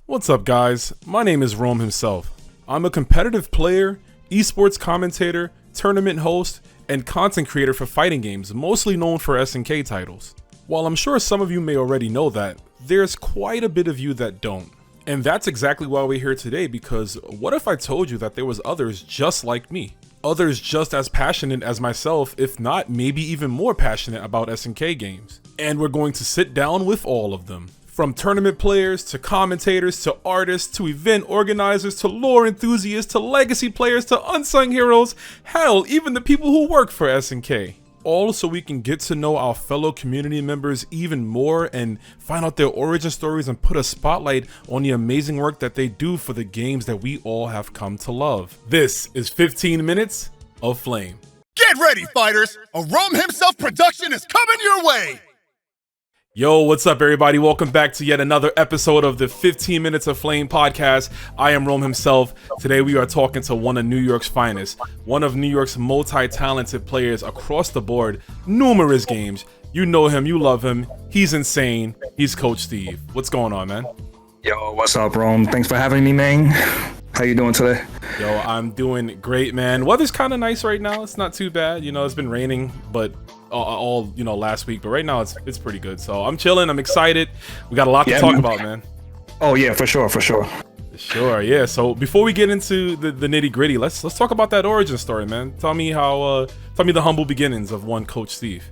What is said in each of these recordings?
What's up, guys? My name is Rome himself. I'm a competitive player, esports commentator, tournament host, and content creator for fighting games, mostly known for SNK titles. While I'm sure some of you may already know that, there's quite a bit of you that don't. And that's exactly why we're here today, because what if I told you that there was others just like me? Others just as passionate as myself, if not maybe even more passionate about SNK games. And we're going to sit down with all of them. From tournament players, to commentators, to artists, to event organizers, to lore enthusiasts, to legacy players, to unsung heroes, hell, even the people who work for SNK. All so we can get to know our fellow community members even more and find out their origin stories and put a spotlight on the amazing work that they do for the games that we all have come to love. This is 15 Minutes of Flame. Get ready, fighters! A Rome himself production is coming your way! Yo, what's up, everybody? Welcome back to yet another episode of the 15 Minutes of Flame podcast. I am Rome himself. Today we are talking to one of New York's finest, one of New York's multi-talented players across the board, numerous games. You know him, you love him. He's insane. He's Coach Steve. What's going on, man? Yo, what's up, Rome? Thanks for having me, man. How you doing today? Yo, I'm doing great, man. Weather's kind of nice right now. It's not too bad. You know, it's been raining, but all last week, but right now it's pretty good. So I'm chilling. I'm excited. We got a lot to talk about, man. Oh yeah, for sure. Sure, yeah. So before we get into the nitty gritty, let's talk about that origin story, man. Tell me the humble beginnings of one Coach Steve.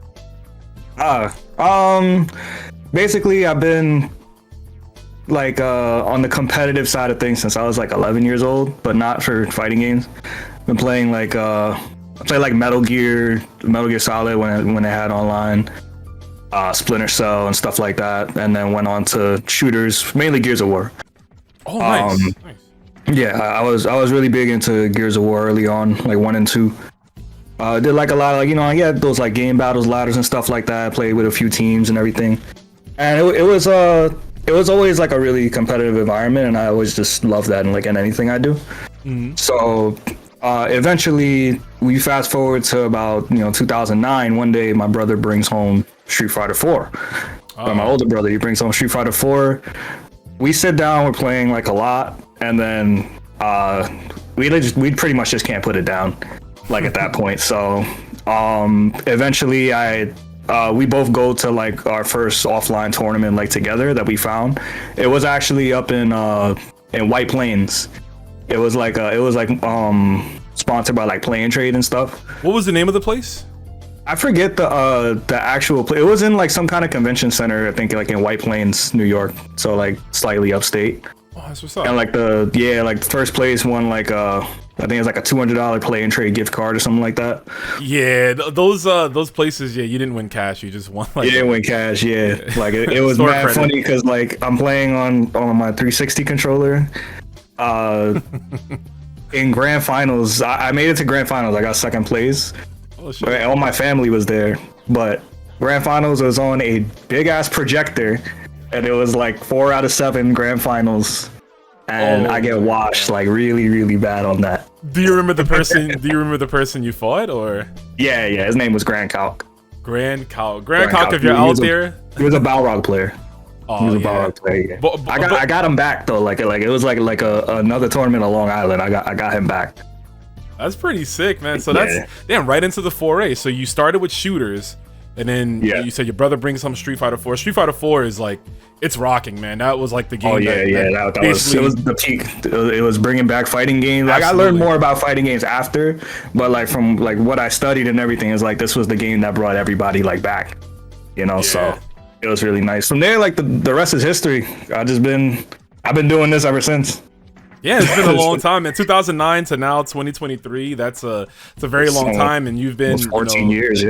Basically, I've been like on the competitive side of things since I was like 11 years old, but not for fighting games. Been playing like I played like Metal Gear Solid when it had online, Splinter Cell and stuff like that, and then went on to shooters, mainly Gears of War. Oh, nice. Nice. Yeah, I was really big into Gears of War early on, like 1 and 2. Did like a lot of I had those like game battles, ladders and stuff like that. I played with a few teams and everything, and it was always like a really competitive environment, and I always just loved that in anything I do. Mm-hmm. So. Eventually, we fast forward to about 2009. One day, my brother brings home Street Fighter 4. My older brother, he brings home Street Fighter 4. We sit down, we're playing like a lot, and then we pretty much just can't put it down, like at that point. So eventually, we both go to like our first offline tournament like together that we found. It was actually up in White Plains. It was sponsored by like Play and Trade and stuff. What was the name of the place? I forget the actual place. It was in like some kind of convention center, I think, like in White Plains, New York. So like slightly upstate. Oh, that's what's up. And like the first place won like I think it's like a $200 Play and Trade gift card or something like that. Yeah, those places, yeah, you didn't win cash, you just won like. You didn't win cash, yeah. Like it was mad funny because like I'm playing on my 360 controller. In grand finals, I made it to grand finals. I got second place. Oh, shit. All my family was there, but grand finals was on a big ass projector, and it was like 4 out of 7 grand finals, and I get washed like really, really bad on that. Do you remember the person? Do you remember the person you fought, or? Yeah. His name was Grand Calc. Grand Calc. If you're out there, he was a Balrog player. Oh, he was a Balrog player. Yeah. I got him back though. Like it was like another tournament on Long Island. I got him back. That's pretty sick, man. So that's right into the foray. So you started with shooters, and then you said your brother brings home Street Fighter 4. Street Fighter 4 is like, it's rocking, man. That was like the game. Oh yeah, that was the peak. It was bringing back fighting games. Like I learned more about fighting games after, but like from like what I studied and everything is like this was the game that brought everybody like back. So. It was really nice. From there, like the rest is history. I've been doing this ever since. Yeah, it's been a long time, man. 2009 to now 2023. It's a very long time, and you've been 14 years.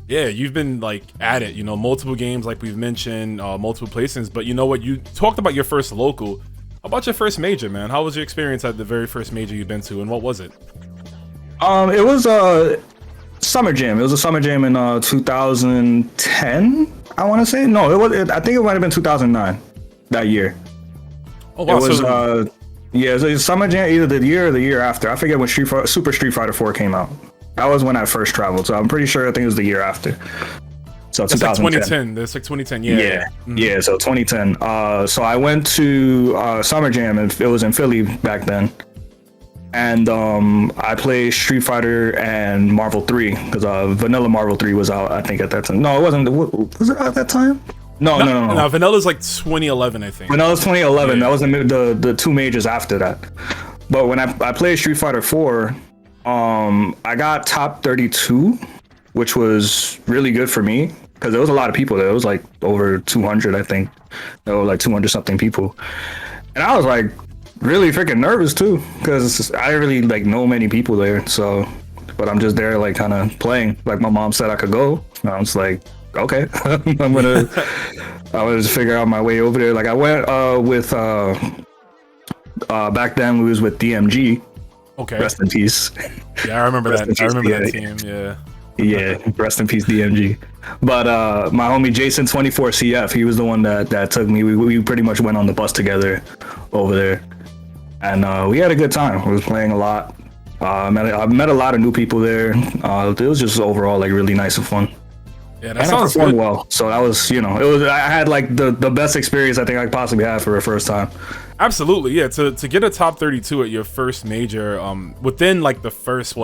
Yeah, you've been like at it. Multiple games, like we've mentioned, multiple placements. But you know what? You talked about your first local. How about your first major, man? How was your experience at the very first major you've been to, and what was it? It was Summer Jam. It was a Summer Jam in 2010. I want to say no. I think it might have been 2009 that year. Oh wow! It was it was Summer Jam, either the year or the year after. I forget when Super Street Fighter 4 came out. That was when I first traveled, so I'm pretty sure I think it was the year after. So That's like 2010. 2010. That's like 2010. Yeah. Yeah, Mhm. yeah. So 2010. So I went to Summer Jam, and it was in Philly back then. And I played Street Fighter and Marvel 3 because Vanilla Marvel 3 was out, I think, at that time. No, it wasn't. Was it out at that time? No. No, Vanilla's like 2011, I think. Vanilla's 2011. Yeah. That was the two majors after that. But when I played Street Fighter 4, I got top 32, which was really good for me because there was a lot of people there. It was like over 200, I think. There were like 200 something people, and I was like really freaking nervous too because I didn't really like know many people there. So, but I'm just there like kind of playing. Like my mom said I could go, and I was like, okay, I'm gonna just figure out my way over there. Like I went with back then we was with DMG. Okay. Rest in peace. Yeah, I remember Rest in that. I peace, remember that yeah. team. Yeah. Yeah, rest in peace, DMG. But my homie Jason 24CF, he was the one that took me. We pretty much went on the bus together over there, and we had a good time. We was playing a lot. I met a lot of new people there. It was just overall like really nice and fun. Yeah, that And I sounds performed good. well, so that was it was I had like the best experience I think I possibly had for a first time. Absolutely, yeah. To get a top 32 at your first major, within like the first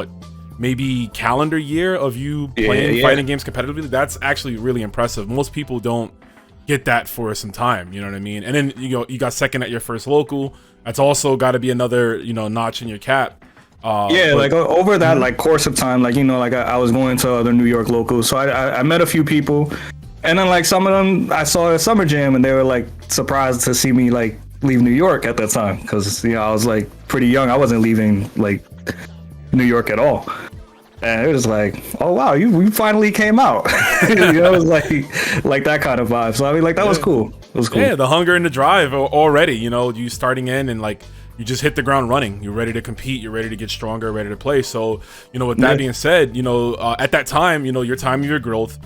maybe calendar year of you playing fighting games competitively, that's actually really impressive. Most people don't get that for some time, you know what I mean? And then you got second at your first local. That's also got to be another notch in your cap. Like over that like course of time, like like I was going to other New York locals, so I met a few people, and then like some of them I saw at Summer Jam, and they were like surprised to see me like leave New York at that time because I was like pretty young. I wasn't leaving like New York at all, and it was like, oh wow, you finally came out. It was like that kind of vibe. So I mean, like that was cool. It was cool. Yeah, the hunger and the drive already. You starting in and like you just hit the ground running. You're ready to compete. You're ready to get stronger. Ready to play. So with that being said, at that time, your time of your growth.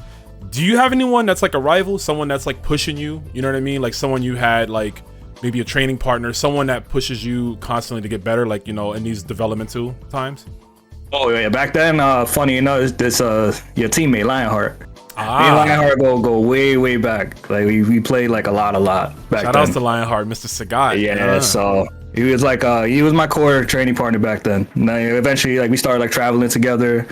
Do you have anyone that's like a rival, someone that's like pushing you? You know what I mean? Like someone you had like maybe a training partner, someone that pushes you constantly to get better, like in these developmental times. Oh yeah, back then, funny enough, this your teammate Lionheart. Me and Ah, Lionheart go way back. Like we played like a lot back shout then. outs to Lionheart, Mr. Sagat. Yeah, so he was like he was my core training partner back then. And then eventually like we started like traveling together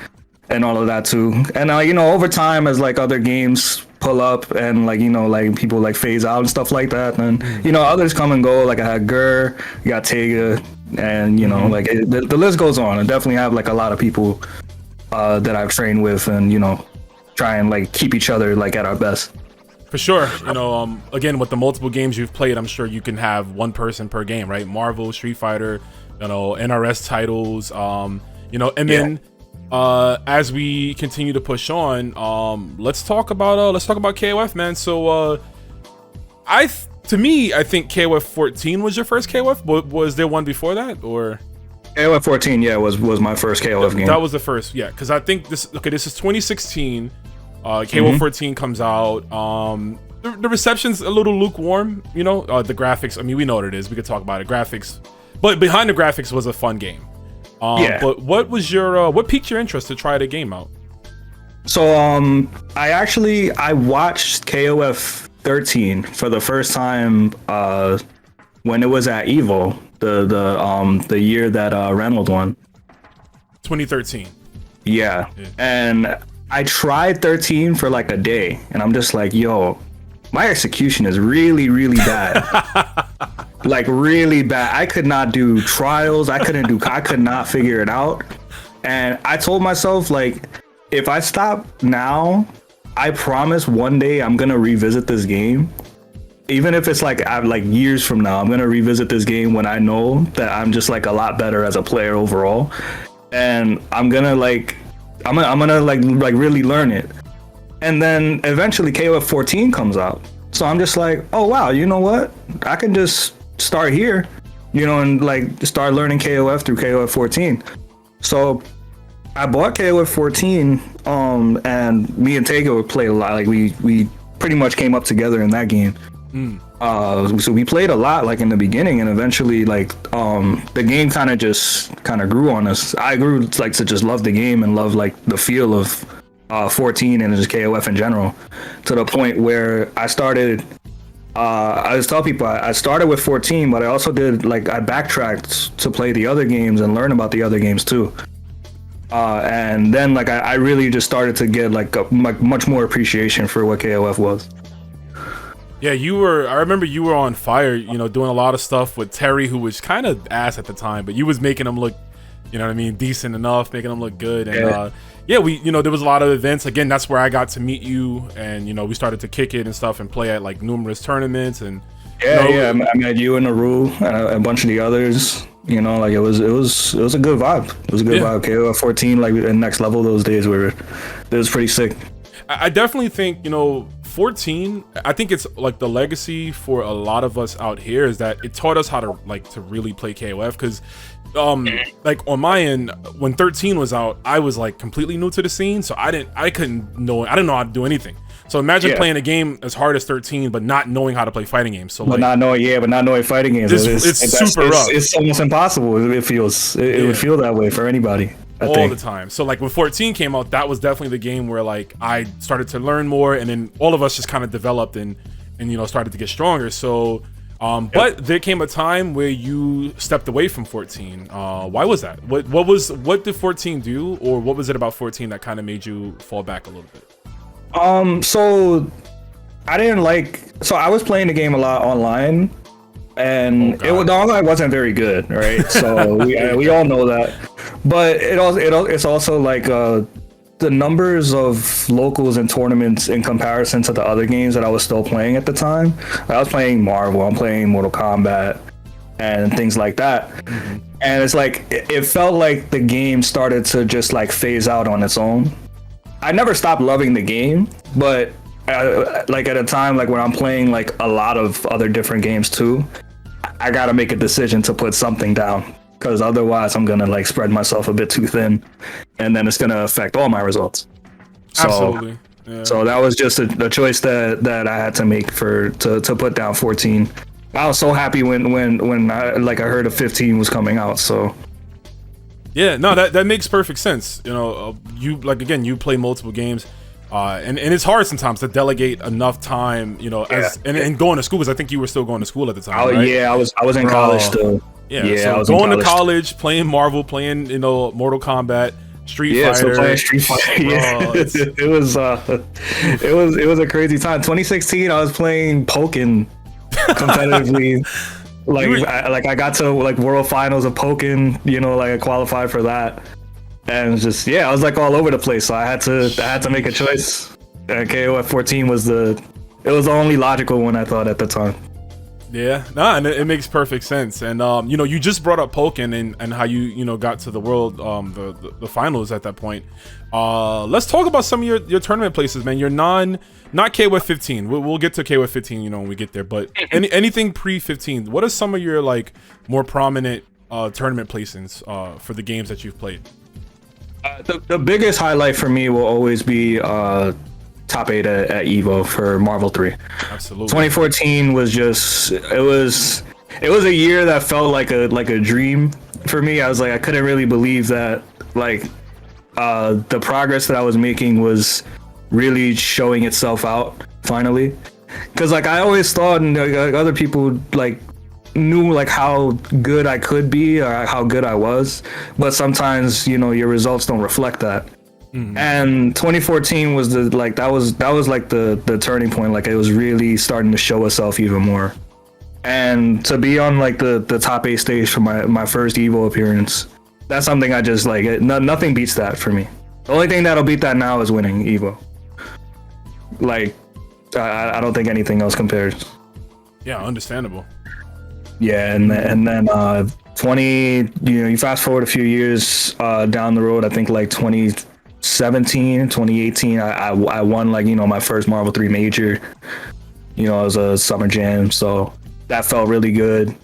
and all of that too. And over time as like other games pull up and like like people like phase out and stuff like that, and others come and go. Like I had Gur, you got Tega, and like the list goes on. I definitely have like a lot of people that I've trained with, and try and like keep each other like at our best. For sure. Again, with the multiple games you've played, I'm sure you can have one person per game, right? Marvel, Street Fighter, NRS titles, and then as we continue to push on, let's talk about KOF, man. So I think KOF 14 was your first KOF. Was there one before that, or? KOF 14, yeah, was my first KOF game. That was the first, yeah, because I think this is 2016. KOF 14 comes out. The reception's a little lukewarm, the graphics. I mean, we know what it is. We could talk about it. Graphics, but behind the graphics was a fun game. But what was your what piqued your interest to try the game out? So I watched KOF 13 for the first time when it was at Evo, the year that Reynolds won. 2013. Yeah. And I tried 13 for like a day, and I'm just like, yo, my execution is really, really bad. Like really bad. I could not do trials. I could not figure it out. And I told myself, like, if I stop now, I promise one day I'm gonna revisit this game. Even if it's like years from now, I'm gonna revisit this game when I know that I'm just like a lot better as a player overall, and I'm gonna really learn it. And then eventually KOF 14 comes out, so I'm just like, oh wow, you know what? I can just start here, and like start learning KOF through KOF 14. So I bought KOF 14, and me and Tega would play a lot. Like we pretty much came up together in that game. So we played a lot like in the beginning, and eventually like the game kind of grew on us. I grew like to just love the game and love like the feel of 14 and just KOF in general, to the point where I started. I just tell people I started with 14, but I also did like I backtracked to play the other games and learn about the other games too. And then like I really just started to get like much more appreciation for what KOF was. Yeah, I remember you were on fire, doing a lot of stuff with Terry, who was kind of ass at the time, but you was making him look, you know what I mean, decent enough, making him look good. And we, there was a lot of events. Again, that's where I got to meet you, and we started to kick it and stuff and play at like numerous tournaments. And I met you and Naru and a bunch of the others. Like it was a good vibe. It was a good vibe. KOF 14, like in next level those days it was pretty sick. I definitely think 14, I think it's like the legacy for a lot of us out here is that it taught us how to really play KOF, because like on my end, when 13 was out, I was like completely new to the scene, so I didn't know how to do anything. So imagine playing a game as hard as 13 but not knowing how to play fighting games. So not knowing fighting games, it's super rough. It's almost impossible. It feels it would feel that way for anybody. I think. The time. So like when 14 came out, that was definitely the game where like I started to learn more, and then all of us just kind of developed and started to get stronger. So but there came a time where you stepped away from 14. Why was that? What did 14 do, or what was it about 14 that kind of made you fall back a little bit? So I was playing the game a lot online, and the online wasn't very good, right? So we all know that. But it's also like the numbers of locals and tournaments in comparison to the other games that I was still playing at the time. I was playing Marvel, I'm playing Mortal Kombat, and things like that. Mm-hmm. And it's like it felt like the game started to just like phase out on its own. I never stopped loving the game, but like at a time like when I'm playing like a lot of other different games too, I gotta make a decision to put something down, because otherwise I'm gonna like spread myself a bit too thin, and then it's gonna affect all my results. Absolutely. Yeah. So that was just a choice that I had to make to put down 14. I was so happy when I heard a 15 was coming out. So yeah, no, that makes perfect sense. You you play multiple games, and it's hard sometimes to delegate enough time. And going to school, because I think you were still going to school at the time. Right? Yeah, I was in college still. Yeah, so going to college, playing Marvel, playing Mortal Kombat, Street Fighter. So playing Street Fighter. Yeah, it was a crazy time. 2016, I was playing Pokken competitively. I got to like world finals of Pokken. Like I qualified for that, and it was just I was like all over the place. So I had to make a choice. And KOF 14 was the only logical one, I thought, at the time. Yeah, and it makes perfect sense. And you just brought up Pokken and how you got to the world the finals at that point. Let's talk about some of your tournament places, man. You're not KOF 15. We'll get to KOF 15 when we get there, but anything pre 15. What are some of your like more prominent tournament placings for the games that you've played? The biggest highlight for me will always be top 8 at Evo for Marvel 3. Absolutely. 2014 was just it was a year that felt like a dream for me. I was like, I couldn't really believe that like the progress that I was making was really showing itself out finally. Because like I always thought, and other people like knew like how good I could be or how good I was, but sometimes your results don't reflect that. Mm-hmm. And 2014 was that was like the turning point. Like it was really starting to show itself even more. And to be on like the top 8 stage for my first Evo appearance, that's something I just like. Nothing beats that for me. The only thing that'll beat that now is winning Evo. Like I don't think anything else compares. Yeah, understandable. Yeah, and then 20. You fast forward a few years down the road. I think like 2017, 2018, I won like my first Marvel 3 major. It was a summer jam, so that felt really good.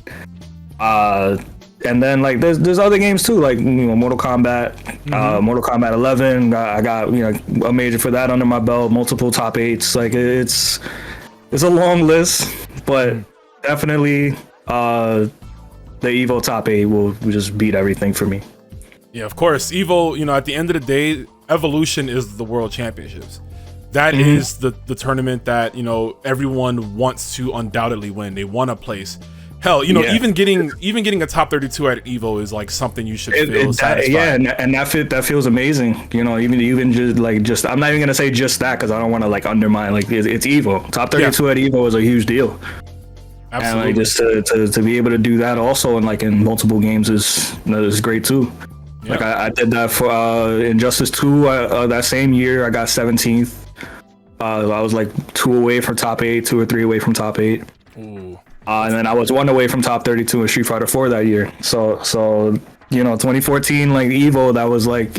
And then like there's other games too, like Mortal Kombat, Mortal Kombat 11. I got a major for that under my belt, multiple top 8s. Like it's a long list, but definitely the Evo top 8 will just beat everything for me. Yeah, of course. Evo, at the end of the day, Evolution is the World Championships. That is the tournament that, you know, everyone wants to undoubtedly win. They want to place. Hell, you know, even getting a top 32 at Evo is like something you should feel satisfied. Yeah, and that feels amazing. You know, even just I'm not even gonna say just that because I don't want to like undermine. Like it's Evo. Top 32 at Evo is a huge deal. Absolutely. And like just to be able to do that also in multiple games is great too. Yep. Like I did that for Injustice 2 that same year. I got 17th. I was like 2 away from top 8, 2 or 3 away from top 8. Ooh. And then I was 1 away from top 32 in Street Fighter 4 that year. So you know, 2014 like Evo, that was like,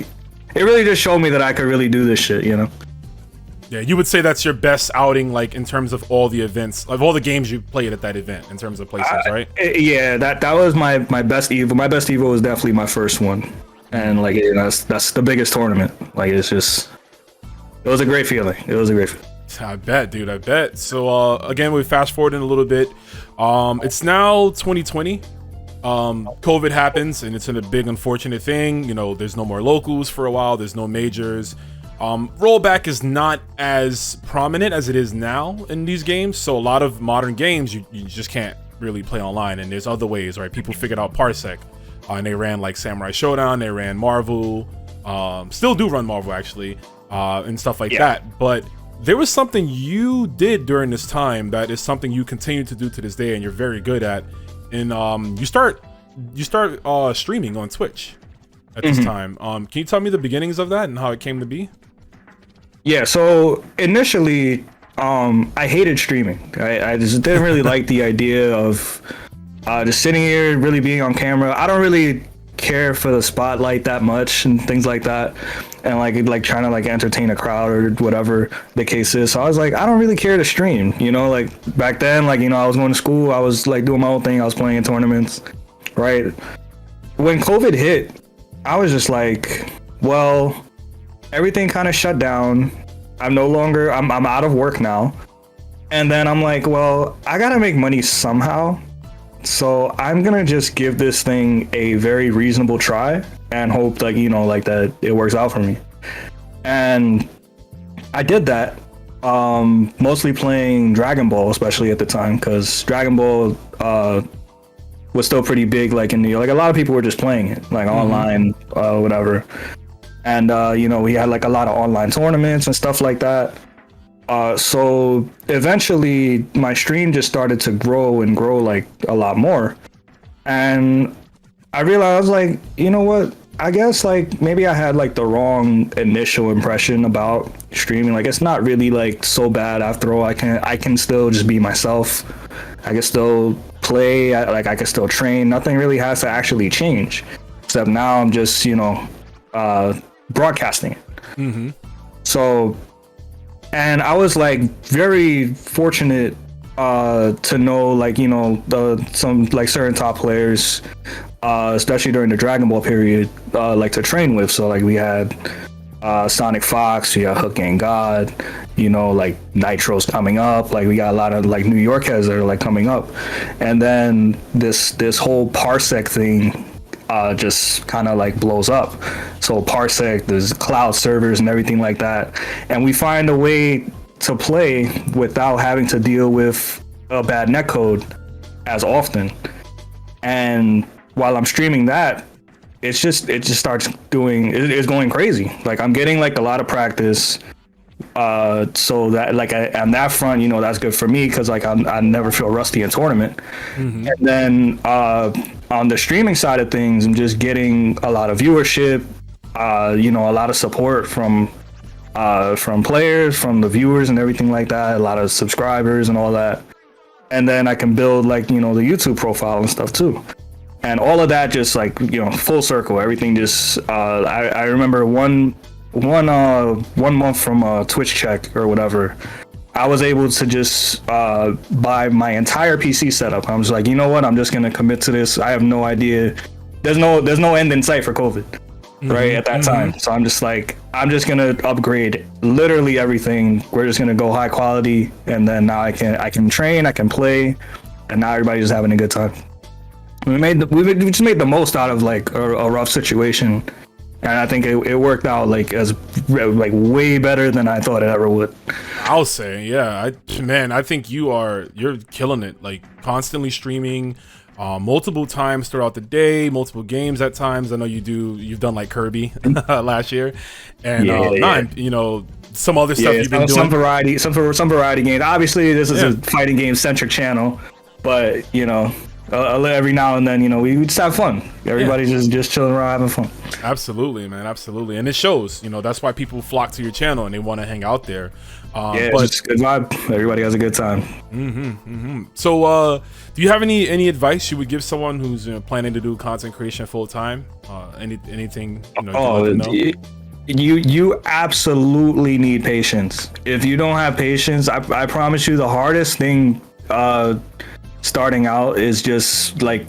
it really just showed me that I could really do this shit, you know. Yeah, you would say that's your best outing, like in terms of all the events, of all the games you played at that event, in terms of placements, right? Yeah, that was my best Evo. My best Evo was definitely my first one, and like that's the biggest tournament. Like it was a great feeling. It was a great feeling. I bet, dude. I bet. So again, we fast forward in a little bit. It's now 2020. COVID happens, and it's a big unfortunate thing. You know, there's no more locals for a while. There's no majors. Rollback is not as prominent as it is now in these games. So a lot of modern games, you just can't really play online. And there's other ways, right? People figured out Parsec, and they ran like Samurai Showdown. They ran Marvel. Still do run Marvel actually, and stuff like that. But there was something you did during this time that is something you continue to do to this day, and you're very good at. And you start streaming on Twitch at this time. Can you tell me the beginnings of that and how it came to be? Yeah, so initially, I hated streaming. I just didn't really like the idea of just sitting here, really being on camera. I don't really care for the spotlight that much and things like that, and like trying to like entertain a crowd or whatever the case is. So I was like, I don't really care to stream, you know. Like back then, like, you know, I was going to school, I was like doing my own thing, I was playing in tournaments, right? When COVID hit, I was just like, well, everything kind of shut down. I'm out of work now. And then I'm like, well, I gotta make money somehow. So I'm gonna just give this thing a very reasonable try and hope, like, you know, like that it works out for me. And I did that, mostly playing Dragon Ball, especially at the time, because Dragon Ball was still pretty big, like in New York. Like a lot of people were just playing it, like online, whatever. And you know, we had like a lot of online tournaments and stuff like that. So eventually my stream just started to grow like a lot more. And I realized, like, you know what? I guess like maybe I had like the wrong initial impression about streaming. Like it's not really like so bad after all. I can still just be myself. I can still play. I can still train. Nothing really has to actually change, except now I'm just, you know, broadcasting it. So, and I was like very fortunate to know, like, you know, some like certain top players, especially during the Dragon Ball period, like to train with. So like we had Sonic Fox, we got Hook and God, you know, like Nitro's coming up. Like we got a lot of like New York heads that are like coming up. And then this whole Parsec thing just kind of like blows up. So Parsec, there's cloud servers and everything like that, and we find a way to play without having to deal with a bad netcode as often. And while I'm streaming that, it just starts it's going crazy. Like I'm getting like a lot of practice, so that like on that front, you know, that's good for me because like I never feel rusty in tournament. And then on the streaming side of things, I'm just getting a lot of viewership, you know, a lot of support from players, from the viewers and everything like that, a lot of subscribers and all that. And then I can build like, you know, the YouTube profile and stuff too. And all of that just like, you know, full circle, everything just, I remember one month from a Twitch check or whatever, I was able to just buy my entire PC setup. I was like, you know what? I'm just gonna commit to this. I have no idea. There's no end in sight for COVID, right? At that time. So I'm just like, I'm just gonna upgrade literally everything. We're just gonna go high quality, and then now I can train, I can play, and now everybody's just having a good time. We just made the most out of like a rough situation, and I think it worked out like way better than I thought it ever would. I'll say, yeah, I think you're killing it. Like constantly streaming, multiple times throughout the day, multiple games at times. I know you've done like Kirby last year, and you know, some other stuff you've been doing. Some variety games. Obviously, this is a fighting game centric channel, but you know, every now and then, you know, we just have fun. Everybody's just chilling around having fun. Absolutely, man, absolutely, and it shows. You know, that's why people flock to your channel and they want to hang out there. But it's a good vibe. Everybody has a good time. So, do you have any advice you would give someone who's planning to do content creation full time? Anything you know? You absolutely need patience. If you don't have patience, I promise you, the hardest thing starting out is just like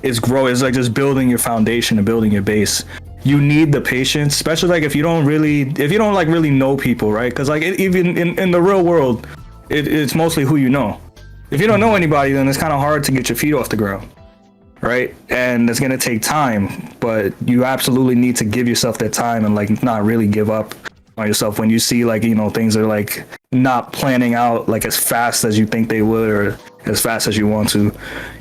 it's like just building your foundation and building your base. You need the patience, especially like if you don't like really know people, right? Because like even in the real world, it's mostly who you know. If you don't know anybody, then it's kind of hard to get your feet off the ground, right? And it's gonna take time, but you absolutely need to give yourself that time and like not really give up on yourself when you see like, you know, things are like not planning out like as fast as you think they would or as fast as you want to.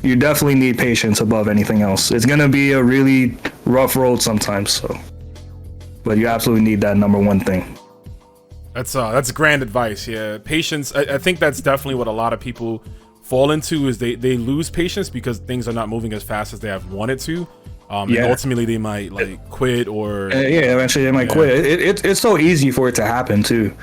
You definitely need patience above anything else. It's gonna be a really rough road sometimes, so but you absolutely need that number one thing. That's grand advice. Yeah, patience. I think that's definitely what a lot of people fall into, is they lose patience because things are not moving as fast as they have wanted to. And ultimately they might like quit or eventually they might quit. It's so easy for it to happen too.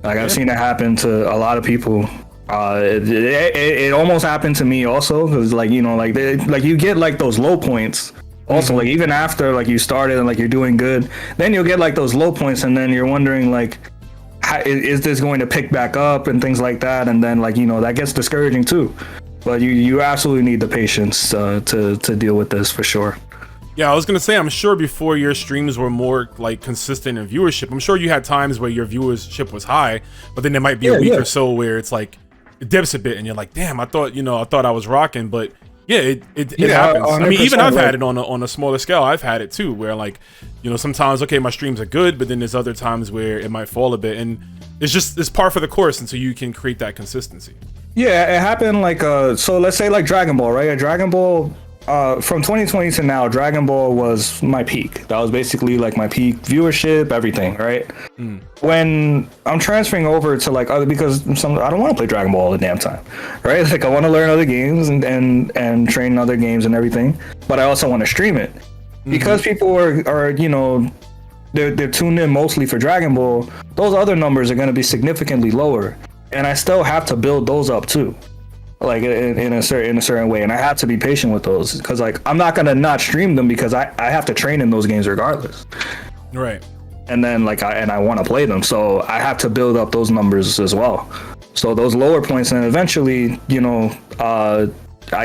Like I've seen it happen to a lot of people. It almost happened to me also, because like, you know, like you get like those low points also, like even after like you started and like you're doing good, then you'll get like those low points and then you're wondering like, is this going to pick back up and things like that, and then like, you know, that gets discouraging too. But you absolutely need the patience to deal with this for sure. Yeah, I was gonna say, I'm sure before your streams were more like consistent in viewership, I'm sure you had times where your viewership was high, but then there might be a week or so where it's like it dips a bit and you're like, damn, I thought I was rocking, but it happens. I mean, even I've had it on a smaller scale. I've had it too, where like, you know, sometimes okay, my streams are good, but then there's other times where it might fall a bit, and it's par for the course until you can create that consistency. Yeah, it happened like so let's say like Dragon Ball, right? Dragon Ball. From 2020 to now, Dragon Ball was my peak. That was basically like my peak viewership, everything, right? When I'm transferring over to like other, because I don't want to play Dragon Ball all the damn time, right? Like I want to learn other games and train other games and everything, but I also want to stream it because people are you know, they're tuned in mostly for Dragon Ball. Those other numbers are going to be significantly lower, and I still have to build those up too. Like in a certain way, and I have to be patient with those, because like I'm not gonna not stream them because I have to train in those games regardless, right? And then like I want to play them, so I have to build up those numbers as well. So those lower points, and eventually, you know,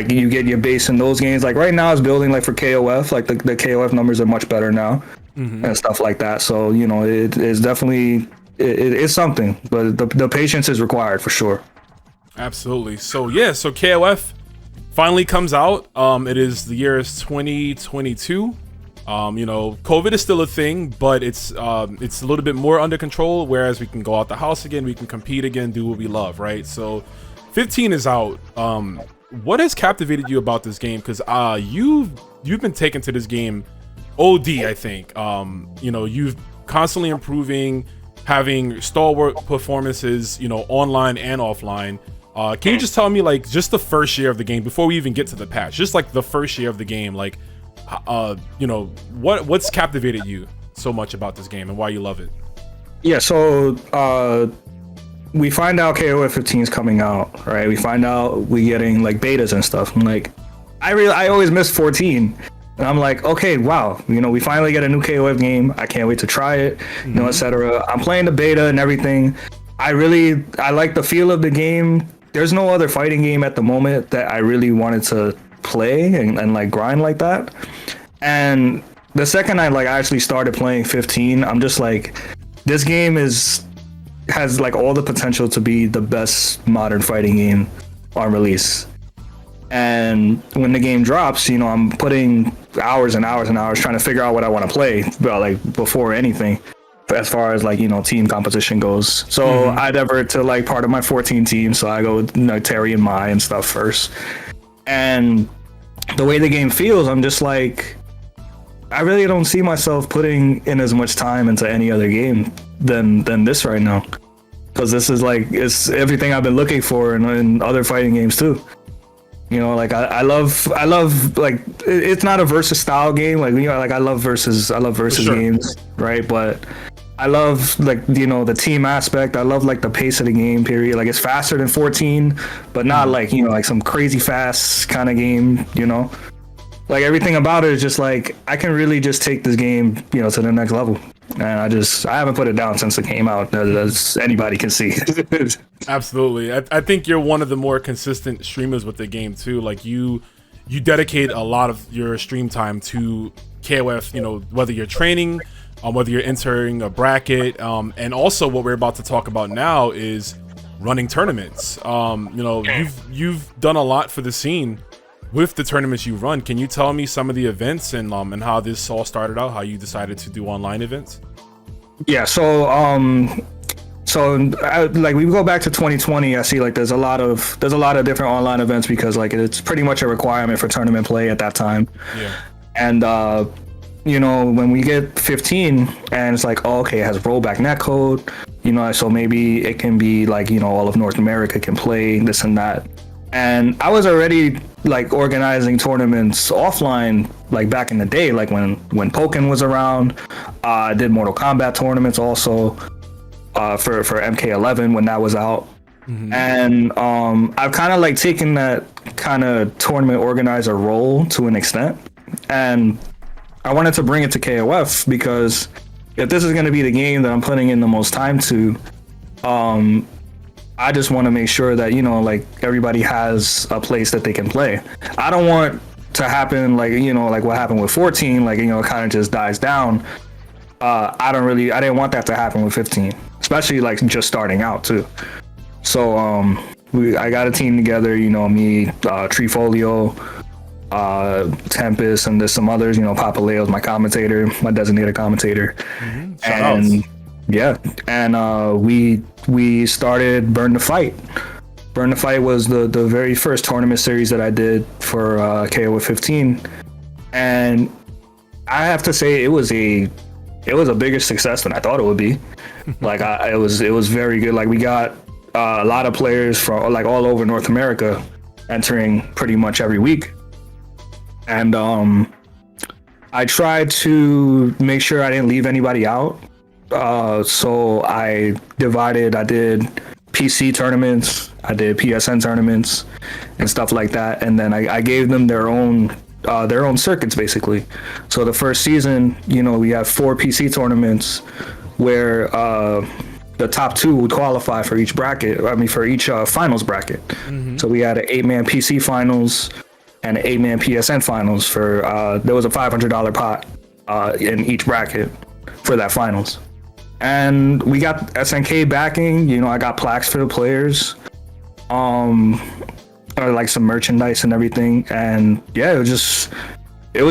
you get your base in those games. Like right now, it's building like for KOF, like the KOF numbers are much better now, and stuff like that. So you know, it is definitely it's something, but the patience is required for sure. Absolutely. So yeah, so KOF finally comes out. It is the year is 2022. You know, COVID is still a thing, but it's a little bit more under control, whereas we can go out the house again, we can compete again, do what we love, right? So 15 is out. What has captivated you about this game? Because you've been taken to this game OD, I think. You know, you've constantly improving, having stalwart performances, you know, online and offline. Can you just tell me, like, just the first year of the game before we even get to the patch, just like the first year of the game, like, you know, what's captivated you so much about this game and why you love it? Yeah, so we find out KOF 15 is coming out, right? We find out we getting like betas and stuff. I'm like, I always miss 14. And I'm like, okay, wow, you know, we finally get a new KOF game. I can't wait to try it, you know, etc. I'm playing the beta and everything. I like the feel of the game. There's no other fighting game at the moment that I really wanted to play and like grind like that. And the second I like actually started playing 15, I'm just like, this game has like all the potential to be the best modern fighting game on release. And when the game drops, you know, I'm putting hours and hours and hours trying to figure out what I want to play, but like before anything, as far as like, you know, team composition goes. So I divert to like part of my 14 team. So I go with, you know, Terry and Mai and stuff first. And the way the game feels, I'm just like, I really don't see myself putting in as much time into any other game than this right now. Because this is like, it's everything I've been looking for in other fighting games too. You know, like I love like it's not a versus style game. Like, you know, like I love versus sure. games, right? But I love like, you know, the team aspect. I love like the pace of the game period. Like it's faster than 14, but not like, you know, like some crazy fast kind of game, you know? Like everything about it is just like I can really just take this game, you know, to the next level. And I haven't put it down since it came out, as anybody can see. Absolutely. I think you're one of the more consistent streamers with the game too. Like you dedicate a lot of your stream time to KOF, you know, whether you're training, whether you're entering a bracket, and also what we're about to talk about now is running tournaments. You know, you've done a lot for the scene with the tournaments you run. Can you tell me some of the events and how this all started out, how you decided to do online events? Yeah, so like we go back to 2020, I see like there's a lot of different online events because like it's pretty much a requirement for tournament play at that time. Yeah. And you know, when we get 15 and it's like, oh, okay, it has rollback netcode, you know, so maybe it can be like, you know, all of North America can play this and that. And I was already like organizing tournaments offline, like back in the day, like when Pokken was around. I did Mortal Kombat tournaments also for MK11 when that was out. And I've kind of like taken that kind of tournament organizer role to an extent. And I wanted to bring it to KOF because if this is going to be the game that I'm putting in the most time to, I just want to make sure that, you know, like everybody has a place that they can play. I don't want to happen like, you know, like what happened with 14, like, you know, it kind of just dies down. I didn't want that to happen with 15, especially like just starting out too. So I got a team together, you know, me, Trifolio, Tempest, and there's some others, you know, Papa Leo's my commentator, my designated commentator. And yeah, and we started Burn the Fight. Burn the Fight was the very first tournament series that I did for KO 15, and I have to say it was a bigger success than I thought it would be. Like it was very good. Like we got a lot of players from like all over North America entering pretty much every week, and I tried to make sure I didn't leave anybody out. So I did PC tournaments, I did PSN tournaments and stuff like that, and then I gave them their own circuits basically. So the first season, you know, we have 4 PC tournaments where the top 2 would qualify for each bracket. I mean, for each finals bracket. So we had an 8-man PC finals and an 8-man PSN finals for there was a $500 pot in each bracket for that finals. And we got SNK backing, you know, I got plaques for the players, or like some merchandise and everything. And yeah, it was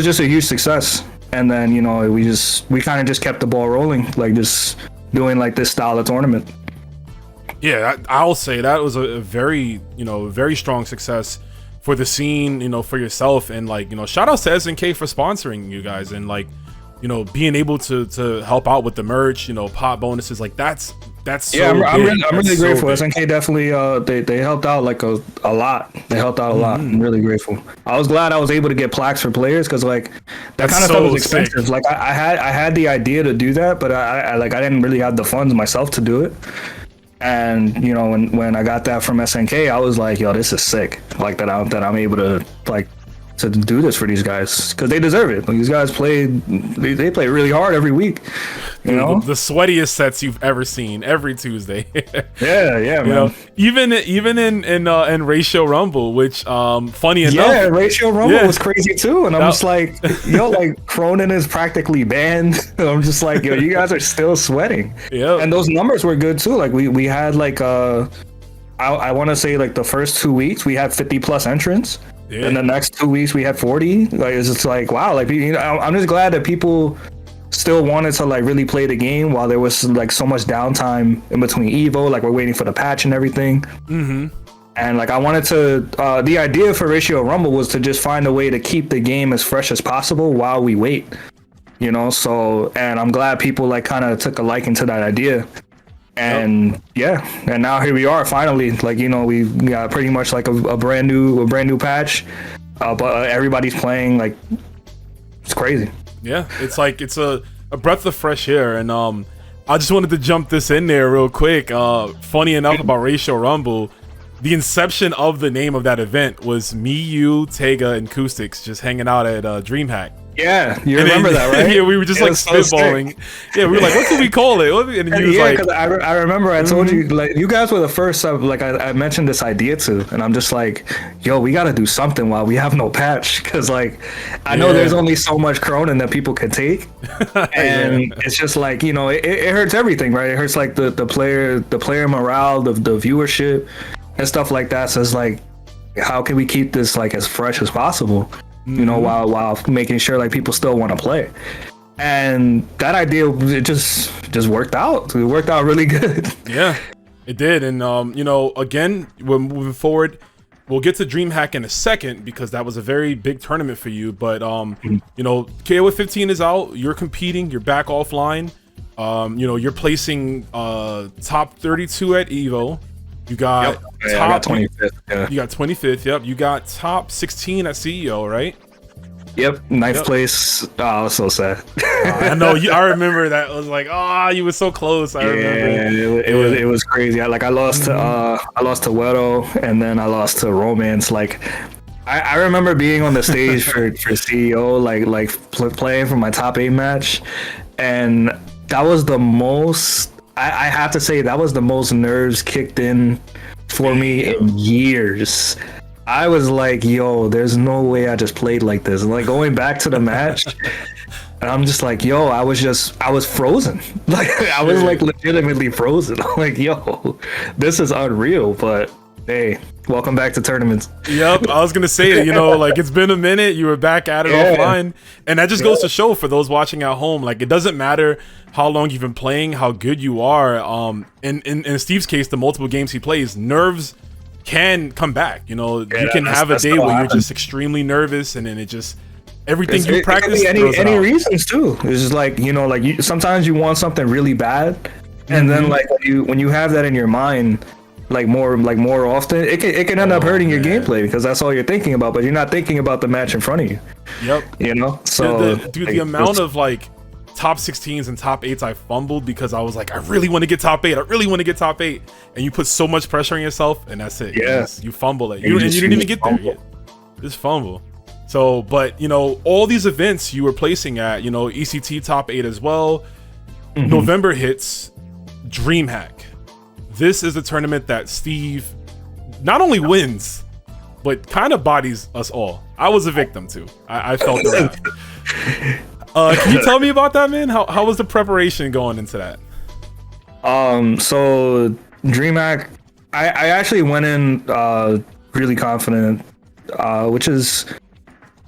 just a huge success. And then, you know, we kind of just kept the ball rolling, like just doing like this style of tournament. Yeah, I'll say that was a very, you know, very strong success for the scene, you know, for yourself. And like, you know, shout out to SNK for sponsoring you guys and like, you know, being able to help out with the merch, you know, pot bonuses, like that's so yeah, I'm really so grateful. big. SNK definitely they helped out like a lot. They helped out a lot. I'm really grateful. I was glad I was able to get plaques for players because like that kind of stuff was expensive. Sick. Like I had the idea to do that, but I didn't really have the funds myself to do it. And you know, when I got that from SNK, I was like, yo, this is sick. Like that I'm able to like to do this for these guys because they deserve it. Like, these guys they play really hard every week. You know, the sweatiest sets you've ever seen every Tuesday. yeah, man. You know, even in Ratio Rumble, which funny enough, yeah, Ratio Rumble was crazy too. And I'm just like, yo, like Cronin is practically banned. I'm just like, yo, you guys are still sweating. Yeah, and those numbers were good too. Like we had like I want to say like the first 2 weeks we had 50 plus entrants. Yeah. In the next 2 weeks, we had 40. Like, it's just like, wow. Like, you know, I'm just glad that people still wanted to like really play the game while there was like so much downtime in between Evo. Like, we're waiting for the patch and everything. And like, I wanted to. The idea for Ratio Rumble was to just find a way to keep the game as fresh as possible while we wait. You know, so, and I'm glad people like kind of took a liking to that idea. And yeah, and now here we are finally. Like, you know, we got pretty much like a brand new patch, but everybody's playing. Like, it's crazy. Yeah, it's like it's a breath of fresh air. And I just wanted to jump this in there real quick. Funny enough about Ratio Rumble, the inception of the name of that event was me, you, Tega, and Acoustics just hanging out at DreamHack. Yeah, you remember that, right? Yeah, we were just like spitballing. Yeah, we were like, what can we call it? And he was like, because I remember I told you, like, you guys were the first like I mentioned this idea to, and I'm just like, yo, we got to do something while we have no patch, because like I know there's only so much Cronin that people can take, and it's just like, you know, it hurts everything, right? It hurts like the player morale, the viewership, and stuff like that. So it's like, how can we keep this like as fresh as possible? You know, while making sure like people still want to play. And that idea, it just worked out. It worked out really good. Yeah, it did. And you know, again, we're moving forward. We'll get to DreamHack in a second because that was a very big tournament for you. But you know, KOF 15 is out. You're competing. You're back offline. You know, you're placing top 32 at Evo. You got I got 25th. Yeah. You got 25th. Yep. You got top 16 at CEO, right? Yep. Ninth place. Oh, so sad. I know. I remember that. I was like, oh, you were so close. I remember. It was crazy. I lost to Wedo, and then I lost to Romance. Like, I remember being on the stage for CEO, like playing for my top 8 match, and that was the most. I have to say that was the most nerves kicked in for me in years. I was like, yo, there's no way I just played like this. And like going back to the match, and I'm just like, yo, I was frozen. Like I was like legitimately frozen. I'm like, yo, this is unreal. But hey, welcome back to tournaments. Yep, I was gonna say it. You know, like it's been a minute. You were back at it offline, and that just goes to show for those watching at home. Like it doesn't matter how long you've been playing, how good you are. In Steve's case, the multiple games he plays, nerves can come back. You know, you can have a day where you're just extremely nervous, and then it just everything you practice. Any reasons too. It's just like, you know, like sometimes you want something really bad, and then like when you have that in your mind. Like more often, it can end up hurting your gameplay because that's all you're thinking about, but you're not thinking about the match in front of you. Yep. You know, so the amount of like top 16s and top 8s I fumbled because I was like, I really want to get top 8. I really want to get top 8, and you put so much pressure on yourself, and that's it. Yes, you fumble it. You didn't even get there yet. Just fumble. So, but you know, all these events you were placing at, you know, ECT top 8 as well. November hits, DreamHack. This is a tournament that Steve not only wins, but kind of bodies us all. I was a victim too. I felt the wrath. Can you tell me about that, man? How was the preparation going into that? So DreamHack, I actually went in really confident, which is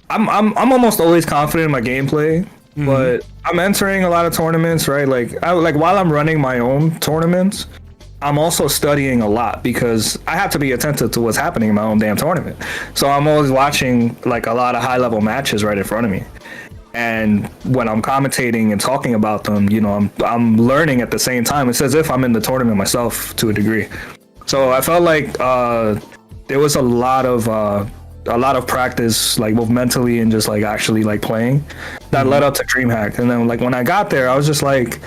I'm almost always confident in my gameplay, but I'm entering a lot of tournaments, right? Like while I'm running my own tournaments, I'm also studying a lot because I have to be attentive to what's happening in my own damn tournament. So I'm always watching like a lot of high level matches right in front of me. And when I'm commentating and talking about them, you know, I'm learning at the same time. It's as if I'm in the tournament myself to a degree. So I felt like there was a lot of practice, like both mentally and just like actually like playing, that led up to DreamHack. And then like when I got there, I was just like,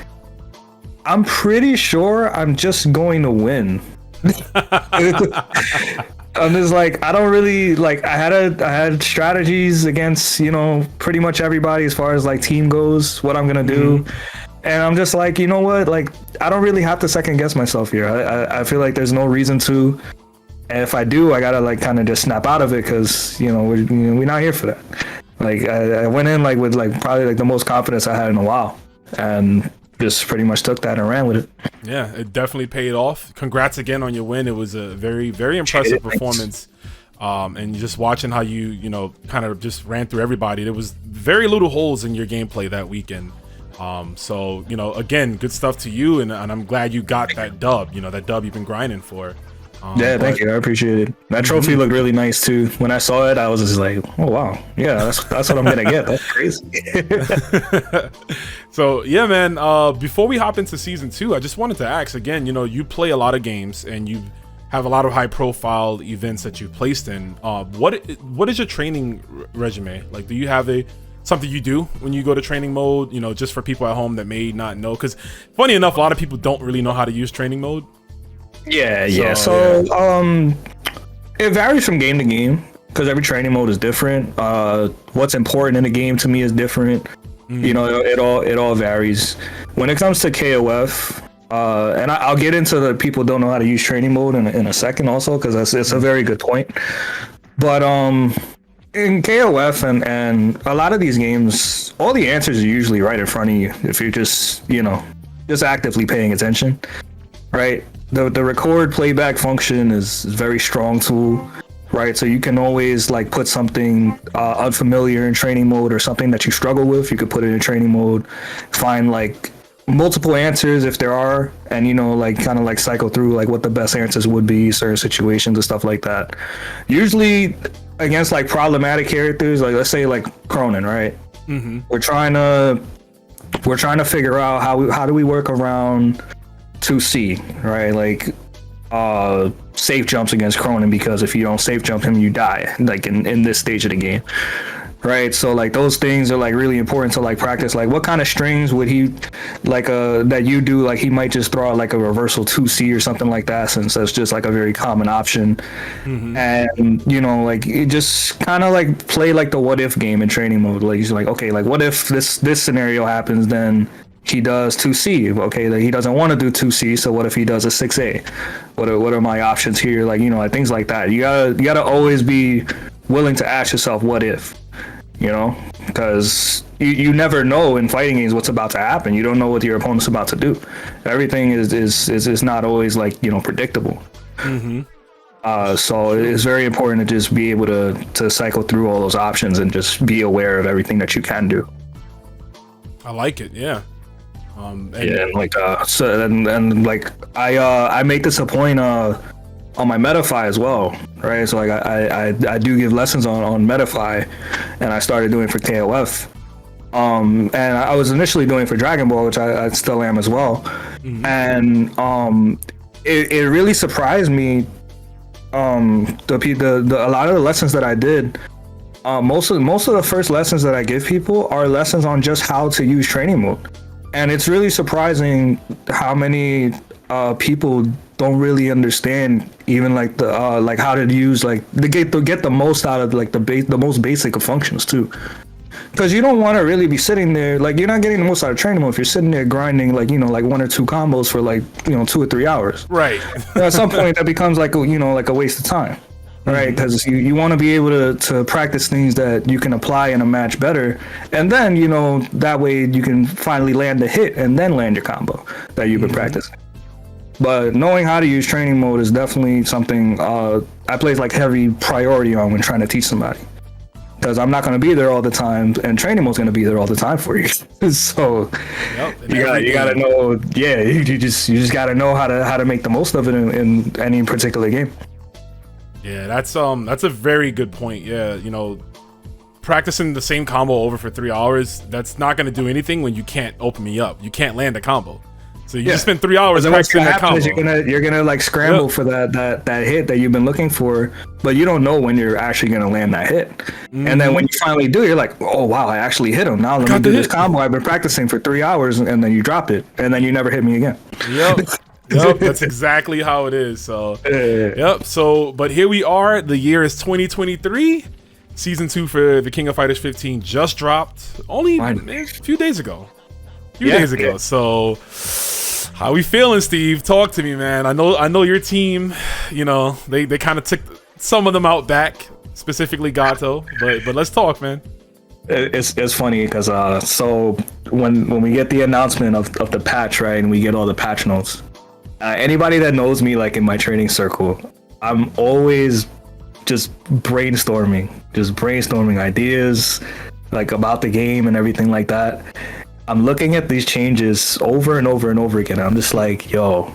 I'm pretty sure I'm just going to win. I'm just like, I don't really like. I had strategies against, you know, pretty much everybody as far as like team goes, what I'm gonna do, and I'm just like, you know what, like I don't really have to second guess myself here. I feel like there's no reason to, and if I do, I gotta like kind of just snap out of it because you know we're not here for that. Like I went in like with like probably like the most confidence I had in a while, and just pretty much took that and ran with it. Yeah, it definitely paid off. Congrats again on your win. It was a very, very impressive performance. and just watching how you know, kind of just ran through everybody. There was very little holes in your gameplay that weekend. So, you know, again, good stuff to you, and I'm glad you got that dub, you know, that dub you've been grinding for. Yeah, thank you. I appreciate it. That trophy looked really nice too. When I saw it, I was just like, oh wow, yeah, that's what I'm gonna get. That's crazy. So yeah, man, before we hop into season 2, I just wanted to ask again, you know, you play a lot of games and you have a lot of high profile events that you've placed in. What is your training resume? Like, do you have something you do when you go to training mode, you know, just for people at home that may not know? Because funny enough, a lot of people don't really know how to use training mode. Yeah. So it varies from game to game because every training mode is different. What's important in the game to me is different. You know, it all varies. When it comes to KOF, and I'll get into the people don't know how to use training mode in a second also, because it's a very good point. But in KOF and a lot of these games, all the answers are usually right in front of you if you're just, you know, just actively paying attention, right? The record playback function is a very strong tool, right? So you can always like put something unfamiliar in training mode or something that you struggle with. You could put it in training mode, find like multiple answers if there are, and you know, like kind of like cycle through like what the best answers would be, certain situations and stuff like that. Usually against like problematic characters, like let's say like Cronin, right? We're trying to figure out how do we work around 2C, right? Like safe jumps against Cronin, because if you don't safe jump him, you die, like in this stage of the game, right? So like those things are like really important to like practice. Like what kind of strings would he like that you do? Like he might just throw out like a reversal 2C or something like that, since that's just like a very common option. And you know, like it just kind of like play like the what if game in training mode. Like he's like, okay, like what if this scenario happens, then he does 2C. Okay, like he doesn't want to do 2C, so what if he does a 6A? What are my options here? Like, you know, like things like that. You gotta always be willing to ask yourself, what if? You know, because you never know in fighting games what's about to happen. You don't know what your opponent's about to do. Everything is not always like, you know, predictable. So it's very important to just be able to cycle through all those options and just be aware of everything that you can do. I like it, yeah. And like I make this a point on my Metafy as well, right? So like I do give lessons on Metafy, and I started doing for KOF. And I was initially doing for Dragon Ball, which I still am as well. And it really surprised me. A lot of the lessons that I did, most of the first lessons that I give people are lessons on just how to use training mode. And it's really surprising how many people don't really understand even like the like how to use like to get the most out of like the most basic of functions too. Because you don't want to really be sitting there, like you're not getting the most out of training mode if you're sitting there grinding like, you know, like 1 or 2 combos for like, you know, 2 or 3 hours. Right. At some point that becomes like a, you know, like a waste of time. Right, because you want to be able to practice things that you can apply in a match better, and then, you know, that way you can finally land the hit and then land your combo that you've been practicing. But knowing how to use training mode is definitely something I place like heavy priority on when trying to teach somebody, because I'm not going to be there all the time, and training mode's going to be there all the time for you. So you gotta know, you just gotta know how to make the most of it in any particular game. Yeah, that's a very good point. Yeah, you know, practicing the same combo over for 3 hours, that's not going to do anything when you can't open me up. You can't land a combo. So you just spend 3 hours practicing that combo. You're gonna like scramble for that hit that you've been looking for, but you don't know when you're actually gonna land that hit. And then when you finally do, you're like, oh wow, I actually hit him. Now let me do this combo I've been practicing for 3 hours, and then you drop it, and then you never hit me again. Yep, that's exactly how it is. So, but here we are. The year is 2023. Season 2 for the King of Fighters 15 just dropped only a few days ago. So, how we feeling, Steve? Talk to me, man. I know your team. You know, they kind of took some of them out back, specifically Gato. But let's talk, man. It's funny because so when we get the announcement of the patch, right, and we get all the patch notes. Anybody that knows me, like in my training circle, I'm always brainstorming ideas like about the game and everything like that. I'm looking at these changes over and over and over again. I'm just like, yo,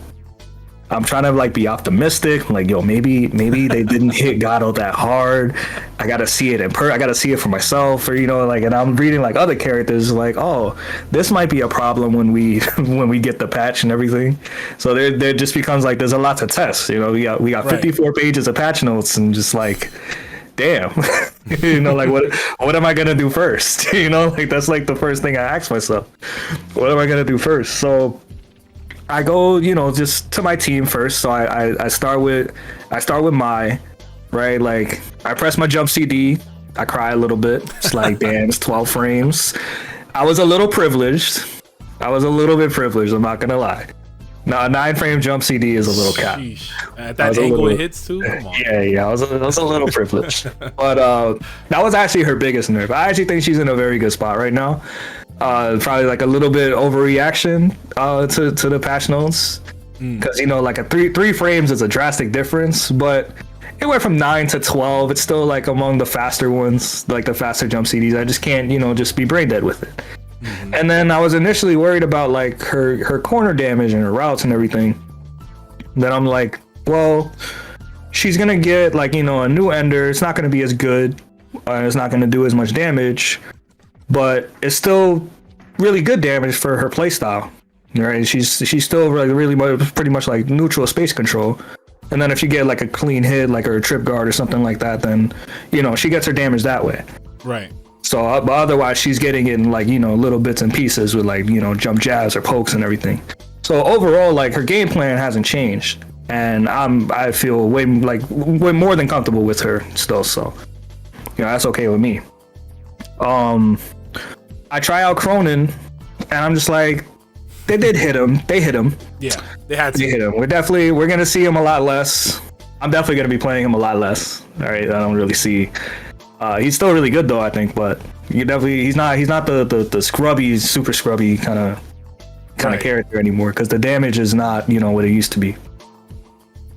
I'm trying to like be optimistic. Like, yo, maybe they didn't hit Gato that hard. I gotta see it I gotta see it for myself, or like. And I'm reading like other characters, like, oh, this might be a problem when we get the patch and everything. So there just becomes like there's a lot to test. We got 54 pages of patch notes, and just like, damn, like what am I gonna do first? Like that's like the first thing I ask myself. What am I gonna do first? So I go, just to my team first. So I start with Mai, right? Like I press my jump CD, I cry a little bit. It's like, damn, it's 12 frames. I was a little privileged. I'm not gonna lie. Now a 9-frame jump CD is a little cap. At that angle it hits too. Come on. Yeah. I was a little privileged, but that was actually her biggest nerf. I actually think she's in a very good spot right now. Probably like a little bit overreaction to the patch notes, because like a three frames is a drastic difference, but it went from 9 to 12. It's still like among the faster ones, like the faster jump CDs. I just can't just be brain dead with it. And then I was initially worried about like her corner damage and her routes and everything. Then I'm like, well, she's gonna get like a new ender. It's not gonna be as good. It's not gonna do as much damage, but it's still really good damage for her playstyle, right? She's still really pretty much like neutral space control. And then if you get like a clean hit, like her trip guard or something like that, then she gets her damage that way. Right. So but otherwise she's getting it in like little bits and pieces with like jump jabs or pokes and everything. So overall, like her game plan hasn't changed, and I feel way more than comfortable with her still. So that's okay with me. I try out Cronin, and I'm just like, they did hit him. They hit him. Yeah, they had to. They hit him. We're gonna see him a lot less. I'm definitely gonna be playing him a lot less. All right, I don't really see. He's still really good though, I think, but he's not the scrubby, super scrubby kind of character anymore, because the damage is not what it used to be.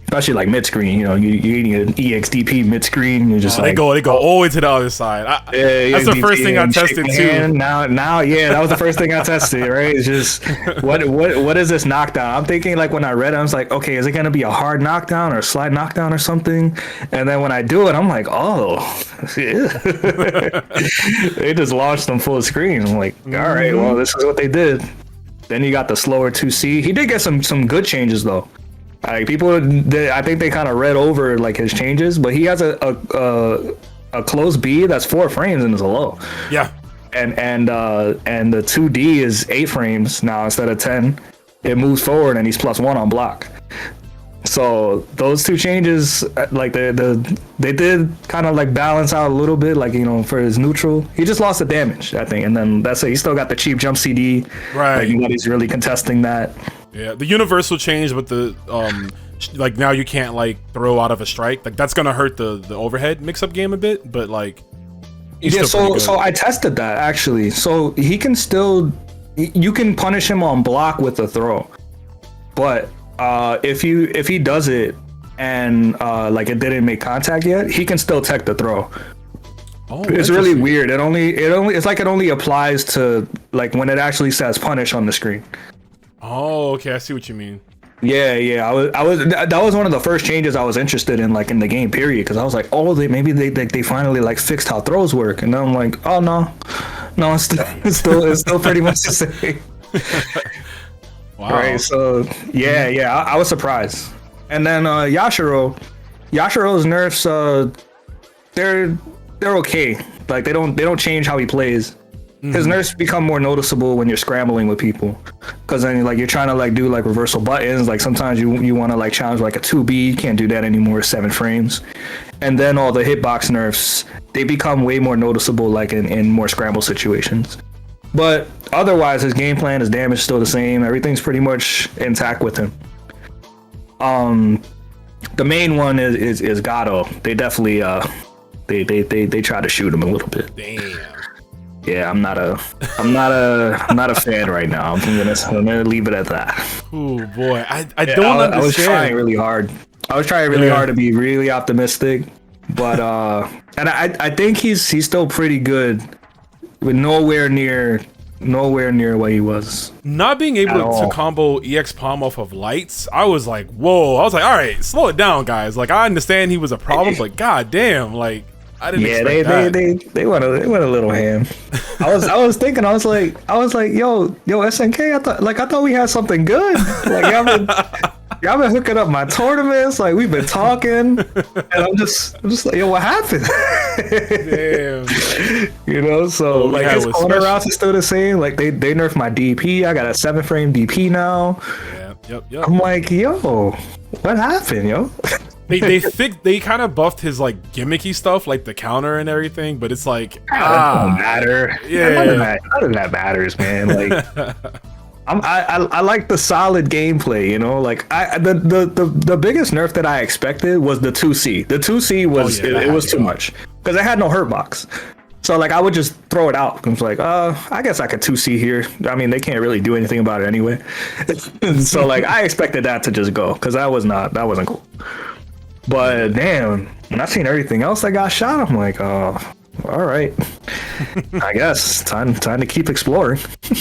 Especially like mid screen, you're eating an EXDP mid screen. You're just they go all the way to the other side. That's the first thing I tested too. Now, yeah, that was the first thing I tested. Right? It's just what is this knockdown? I'm thinking like when I read it, I was like, okay, is it gonna be a hard knockdown or a slide knockdown or something? And then when I do it, I'm like, oh, they just launched them full screen. I'm like, all right, well, this is what they did. Then you got the slower 2C. He did get some good changes though. Like I think they kind of read over like his changes, but he has a close B that's 4 frames and is a low. Yeah. And the 2D is 8 frames now instead of 10. It moves forward and he's +1 on block. So those two changes, like they did kind of like balance out a little bit, like for his neutral. He just lost the damage, I think, and then that's it. He still got the cheap jump CD. Right. Like nobody's really contesting that. Yeah, the universal change with the like now you can't like throw out of a strike. Like that's gonna hurt the overhead mix-up game a bit, but like yeah. So I tested that actually. So he can still, you can punish him on block with a throw, but if he does it and like it didn't make contact yet, he can still tech the throw. Oh, it's really weird. It only applies to like when it actually says punish on the screen. Oh, okay, I see what you mean. Yeah. That was one of the first changes I was interested in, like in the game period, because I was like, oh, they finally like fixed how throws work, and then I'm like, oh no, it's still pretty much the same. Wow. Right. So yeah, I was surprised. And then Yashiro's nerfs, they're okay. Like they don't change how he plays. His nerfs become more noticeable when you're scrambling with people, because then like you're trying to like do like reversal buttons. Like sometimes you want to like challenge like a 2B, you can't do that anymore. 7 frames, and then all the hitbox nerfs, they become way more noticeable like in more scramble situations. But otherwise, his game plan, his damage is still the same. Everything's pretty much intact with him. The main one is Gato. They definitely they try to shoot him a little bit. Damn. Yeah, I'm not a fan right now. I'm gonna leave it at that. Oh boy, I don't understand. I was trying really hard. I was trying really hard to be really optimistic, But and I think he's still pretty good, but nowhere near what he was. Not being able to combo EX palm off of lights, I was like, whoa. I was like, all right, slow it down, guys. Like, I understand he was a problem, but goddamn, like, I didn't expect that. They went a little ham. I was thinking, I was like, yo, SNK, I thought we had something good. Like, y'all been hooking up my tournaments. Like, we've been talking, and I'm just like, yo, what happened? Damn. You know, so like his corner routes is still the same. Like they nerfed my DP. I got a 7-frame DP now. Yep. I'm like, yo, what happened, yo? They kind of buffed his like gimmicky stuff, like the counter and everything, but it's like it don't matter. Yeah, none of that matters, man. Like I like the solid gameplay, you know. Like the biggest nerf that I expected was the 2C. The 2C was it was too much because I had no hurt box. So like I would just throw it out. I was like, I guess I could 2C here. I mean, they can't really do anything about it anyway. So like I expected that to just go because that wasn't cool. But damn, when I seen everything else that got shot, I'm like, oh, all right. I guess time to keep exploring.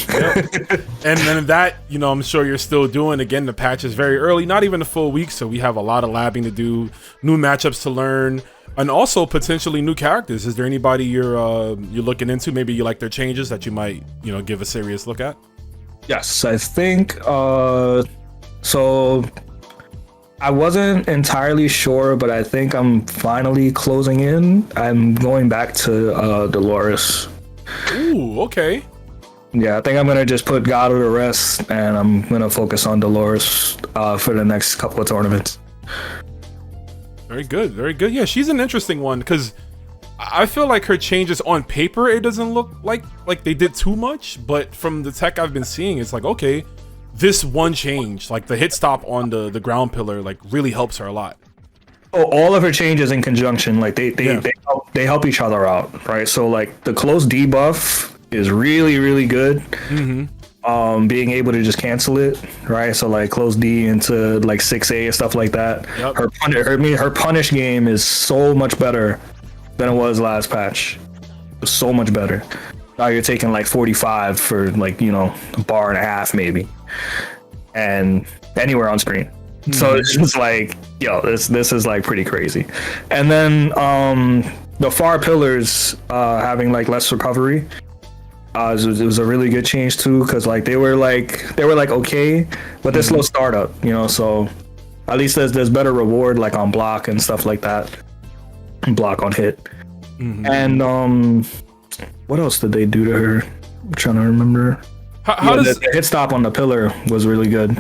Yep. And then that, you know, I'm sure you're still doing. Again, the patch is very early, not even a full week, so we have a lot of labbing to do, new matchups to learn, and also potentially new characters. Is there anybody you're looking into? Maybe you like their changes that you might, you know, give a serious look at? Yes, I think so. I wasn't entirely sure, but I think I'm finally closing in. I'm going back to Dolores. Ooh, okay. Yeah, I think I'm gonna just put God to rest, and I'm gonna focus on Dolores for the next couple of tournaments. Very good, very good. Yeah, she's an interesting one because I feel like her changes on paper, it doesn't look like they did too much, but from the tech I've been seeing, it's like, okay, this one change, like the hit stop on the ground pillar, like really helps her a lot. Oh, all of her changes in conjunction, like they help each other out, right? So like the close debuff is really good. Mm-hmm. Being able to just cancel it, right? So like close D into like 6A and stuff like that. Yep. Her punish game is so much better than it was last patch. So much better. Now you're taking like 45 for like, you know, a bar and a half maybe, and anywhere on screen. Mm-hmm. So it's just like, yo, this is like pretty crazy. And then the far pillars having like less recovery. It was a really good change too, because like they were like okay, but they're slow startup, you know. So at least there's better reward like on block and stuff like that, block on hit. Mm-hmm. And what else did they do to her? I'm trying to remember. How does the hit stop on the pillar was really good.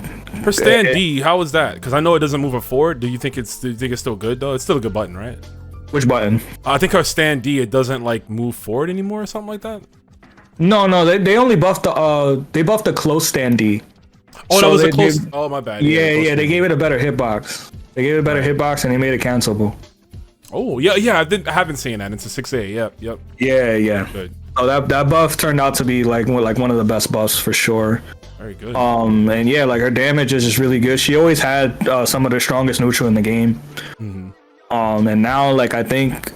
Her stand D, how was that? Because I know it doesn't move her forward. Do you think it's still good though? It's still a good button, right? Which button? I think her stand D, it doesn't like move forward anymore or something like that. No, they only buffed the close stand D. Oh, so that was a close. Oh, my bad. Yeah, they gave it a better hitbox. They gave it a better hitbox and they made it cancelable. Oh yeah. I haven't seen that. It's a 6A. Yep. Yeah. Good. Oh, that buff turned out to be like one of the best buffs for sure. Very good. And yeah, like her damage is just really good. She always had some of the strongest neutral in the game. Mm-hmm. And now like I think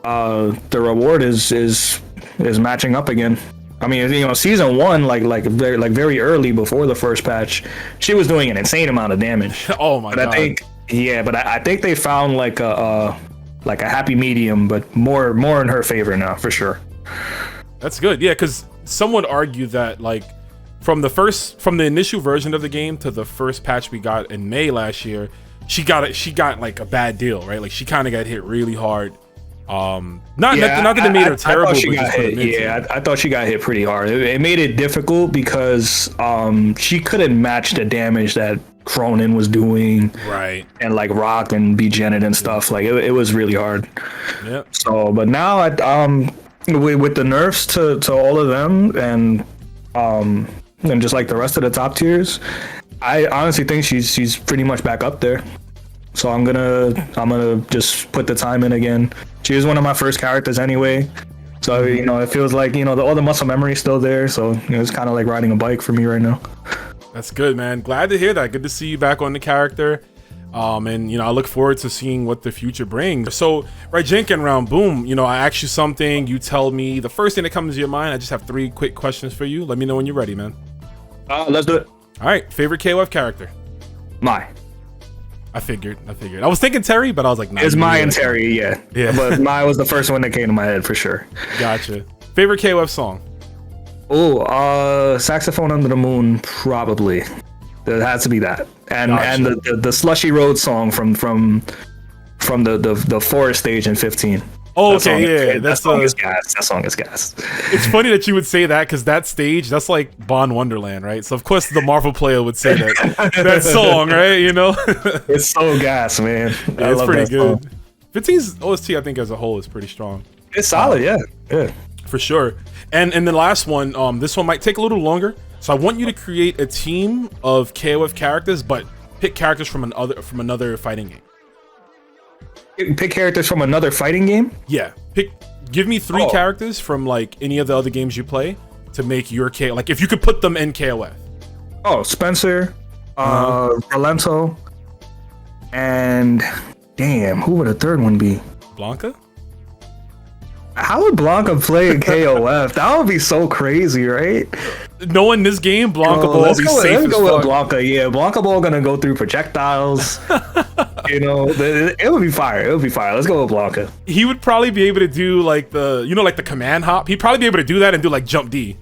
the reward is matching up again. I mean, you know, season 1, like very early before the first patch, she was doing an insane amount of damage. Oh my god! I think they found like a happy medium, but more in her favor now for sure. That's good, yeah, because some would argue that like from the initial version of the game to the first patch we got in May last year, she got like a bad deal, right? Like she kind of got hit really hard. Not that it made her terrible. I thought she got hit pretty hard. It made it difficult because she couldn't match the damage that Cronin was doing, right? And like Rock and B Janet and stuff. Like it was really hard. Yep. So, but now with the nerfs to all of them and just like the rest of the top tiers, I honestly think she's pretty much back up there. So I'm gonna just put the time in again. She was one of my first characters anyway, so you know it feels like, you know, all the muscle memory is still there. So you know, it's kind of like riding a bike for me right now. That's good, man. Glad to hear that. Good to see you back on the character. And you know, I look forward to seeing what the future brings. So, right, Jenkin round, boom. You know, I ask you something, you tell me the first thing that comes to your mind. I just have 3 quick questions for you. Let me know when you're ready, man. Let's do it. All right, favorite KOF character? Mai. I figured. I was thinking Terry, but I was like, nah. It's Mai and Terry, yeah. But Mai was the first one that came to my head for sure. Gotcha. Favorite KOF song? Oh, Saxophone Under the Moon, probably. There has to be that. And Gotcha. and the Slushy Road song from the forest stage in 15. Oh, okay, yeah. That song is gas. That song is gas. It's funny that you would say that because that stage, that's like Bond Wonderland, right? So of course the Marvel player would say that song, right? You know, it's so gas, man. Yeah, it's pretty good. 15's OST, I think, as a whole, is pretty strong. It's solid, yeah, for sure. And the last one, this one might take a little longer. So I want you to create a team of KOF characters, but pick characters from another fighting game. Pick characters from another fighting game? Yeah. Give me 3 characters from like any of the other games you play to make your KOF. Like if you could put them in KOF. Oh, Spencer, Rolento, and damn, who would the third one be? Blanca? How would Blanca play in KOF? That would be so crazy, right? Knowing this game, Blanca Ball will be safe as Let's go fuck. with Blanca, yeah. Blanca Ball gonna go through projectiles. You know, it would be fire. It would be fire. Let's go with Blanca. He would probably be able to do like the command hop. He'd probably be able to do that and do like jump D.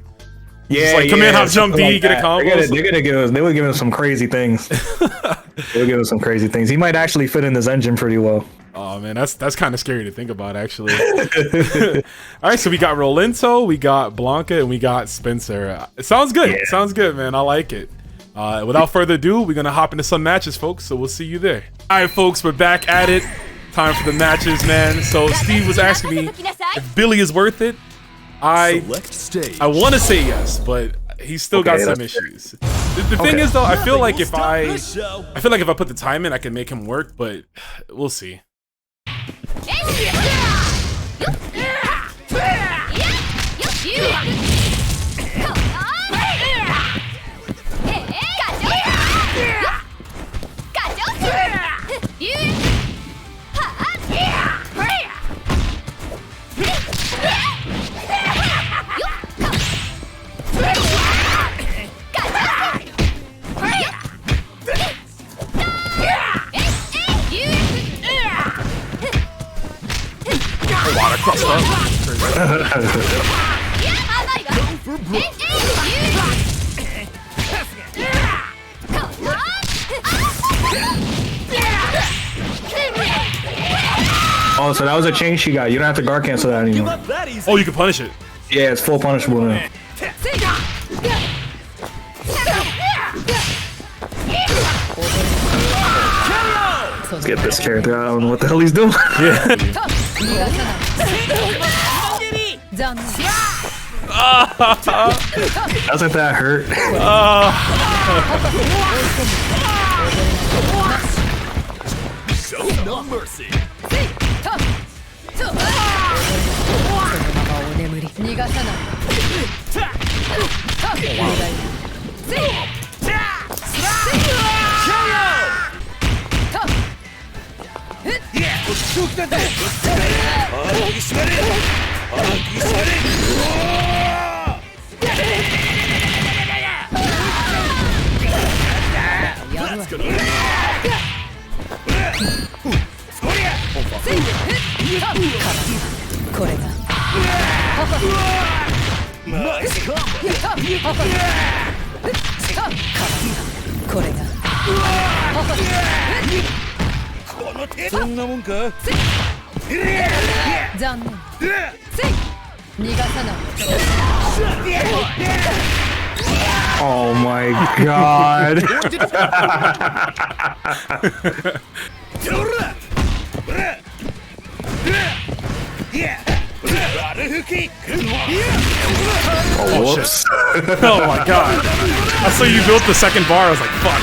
Yeah, like command hop, jump D, get a combo. They would give him some crazy things. They would give him some crazy things. He might actually fit in this engine pretty well. Oh man, that's kind of scary to think about, actually. All right, so we got Rolento, we got Blanca, and we got Spencer. It sounds good. Yeah. It sounds good, man. I like it. Without further ado, we're gonna hop into some matches, folks. So we'll see you there. All right, folks, we're back at it. Time for the matches, man. So Steve was asking me if Billy is worth it. I want to say yes, but he's still got some issues. The thing is, though, I feel like if I put the time in, I can make him work, but we'll see. Oh, so that was a change she got. You don't have to guard cancel that anymore. Oh, you can punish it. Yeah, it's full punishable now. Let's get this character. I don't know what the hell he's doing. Yeah. Doesn't that hurt? Show no mercy. Oh my god. Oh, whoops. Oh my god. I saw you built the second bar, I was like, fuck.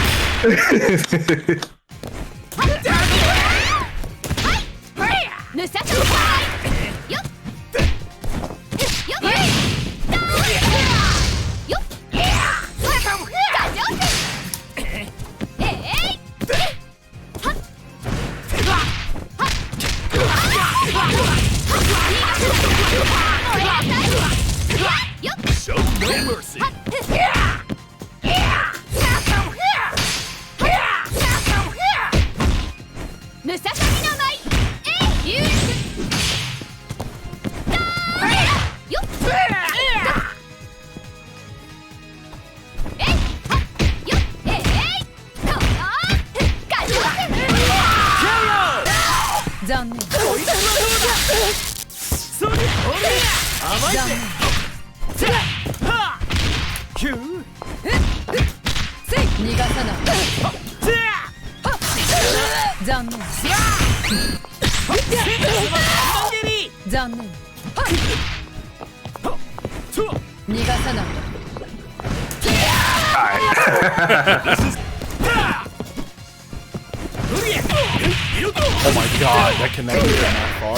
Oh my god, that connected that far.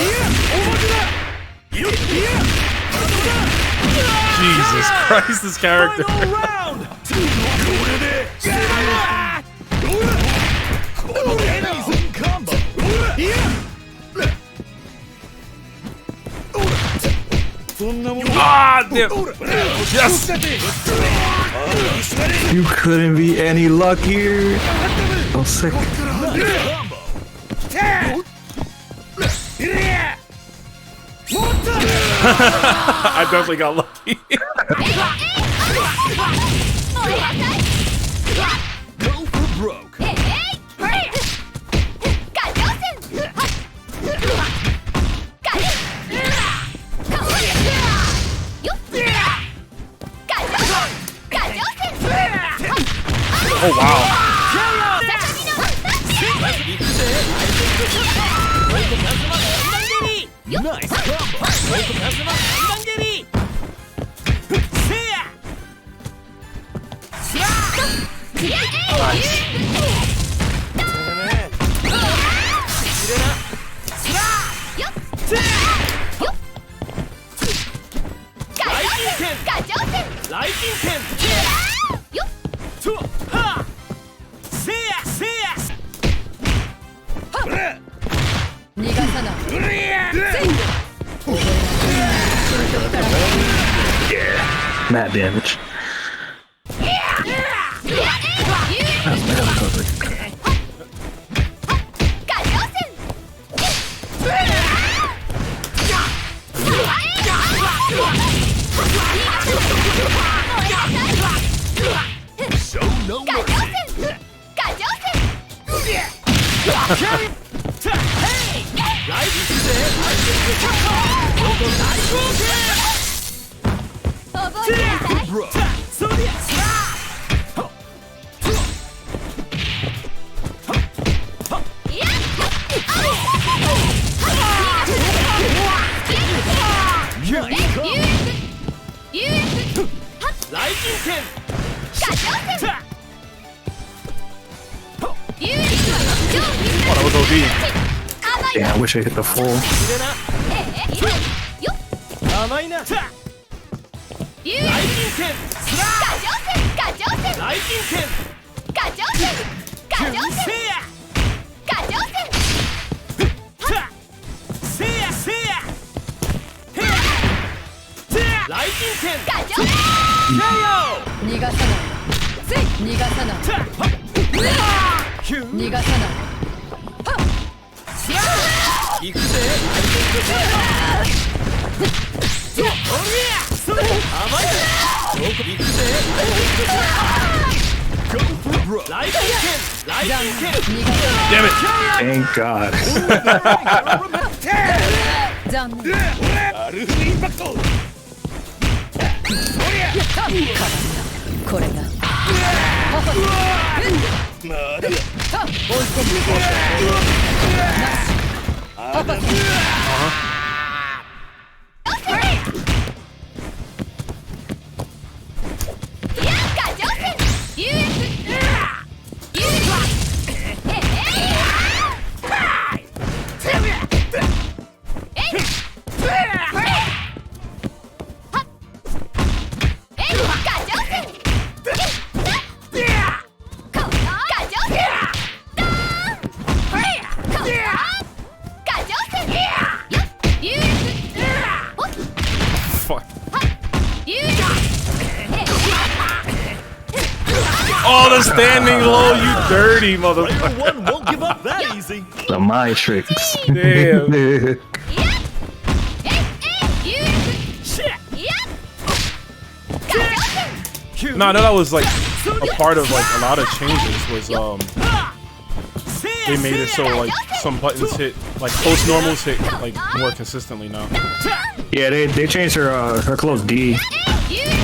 Jesus Christ, this character. Ah, damn. Yes! You couldn't be any luckier. So sick. I definitely got lucky. Go for broke. Oh wow. Nice combo. Mad damage. Show no mercy. Oh, that was OD. Yeah, I wish I hit the full. Damn it. Thank God. Oh, the standing low, you dirty motherfucker. One won't give up that easy. The my tricks. Damn. No, I know that was like a part of like a lot of changes was they made it so like some buttons hit, like post normals hit like more consistently now. Yeah, they changed her close D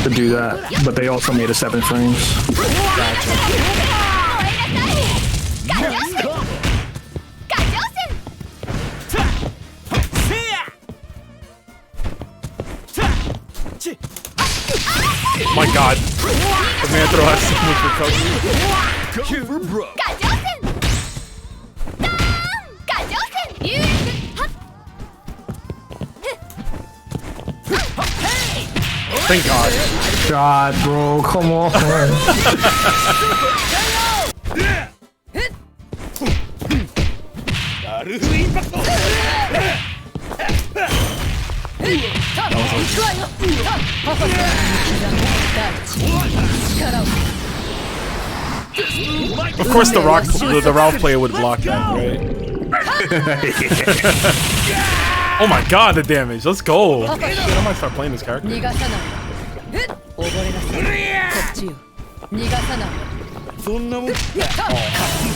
to do that, but they also made it 7 frames. My God, the man throw has so much recovery. Go for broke. Thank God. God, bro, come on. Of course, the Ralph player would block that, right? Oh my God, the damage! Let's go. Shit, I might start playing this character.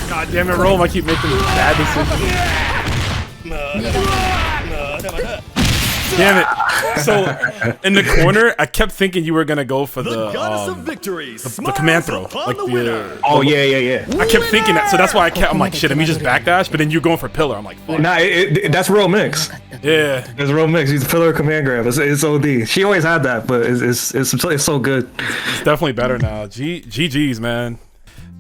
God damn it, Rome! I keep making bad decisions. Damn it! So in the corner, I kept thinking you were gonna go for the goddess of victory. the command throw, like the. Oh yeah. I kept thinking that, so that's why I'm like, shit. Let me just backdash. But then you're going for pillar. I'm like, fuck. Nah, that's real mix. Yeah. It's real mix. He's a pillar command grab. It's OD. She always had that, but it's so good. It's definitely better now. GG's, man.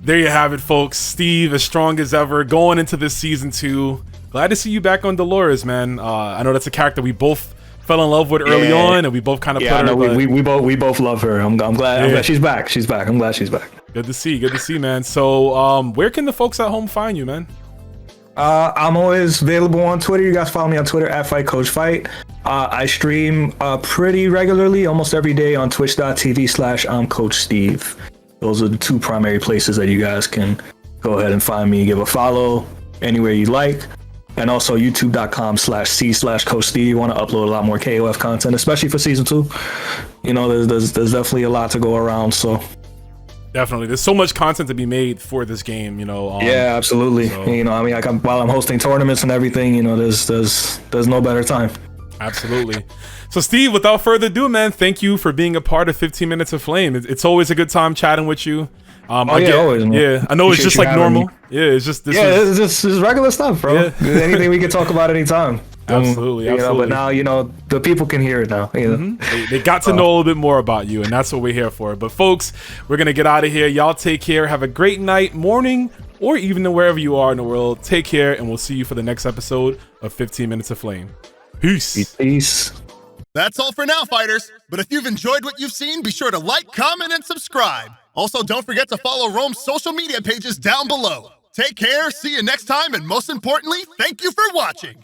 There you have it, folks. Steve, as strong as ever, going into this season 2. Glad to see you back on Dolores, man. I know that's a character we both fell in love with early on, and we both kind of put her. No, we both love her. I'm glad. I'm glad she's back. I'm glad she's back. Good to see, man. So, where can the folks at home find you, man? I'm always available on Twitter. You guys follow me on Twitter at FightCoachFight. I stream pretty regularly, almost every day on twitch.tv/I'mCoachSteve. Those are the 2 primary places that you guys can go ahead and find me, give a follow anywhere you like. And also youtube.com/c/CoachSteve. Want to upload a lot more KOF content, especially for season 2. You know, there's definitely a lot to go around. So definitely, there's so much content to be made for this game. You know. Yeah, absolutely. So. You know, I mean, like while I'm hosting tournaments and everything, you know, there's no better time. Absolutely. So Steve, without further ado, man, thank you for being a part of 15 Minutes of Flame. It's always a good time chatting with you. Always, man. Yeah, I know it's just like normal. Yeah, it's just it's just regular stuff, bro. Yeah. Anything we can talk about anytime. Absolutely. You know, but now, you know, the people can hear it now. You know? They got to know a little bit more about you, and that's what we're here for. But folks, we're gonna get out of here. Y'all take care. Have a great night, morning, or even wherever you are in the world. Take care, and we'll see you for the next episode of 15 Minutes of Flame. Peace. Peace. That's all for now, fighters. But if you've enjoyed what you've seen, be sure to like, comment, and subscribe. Also, don't forget to follow Rome's social media pages down below. Take care, see you next time, and most importantly, thank you for watching.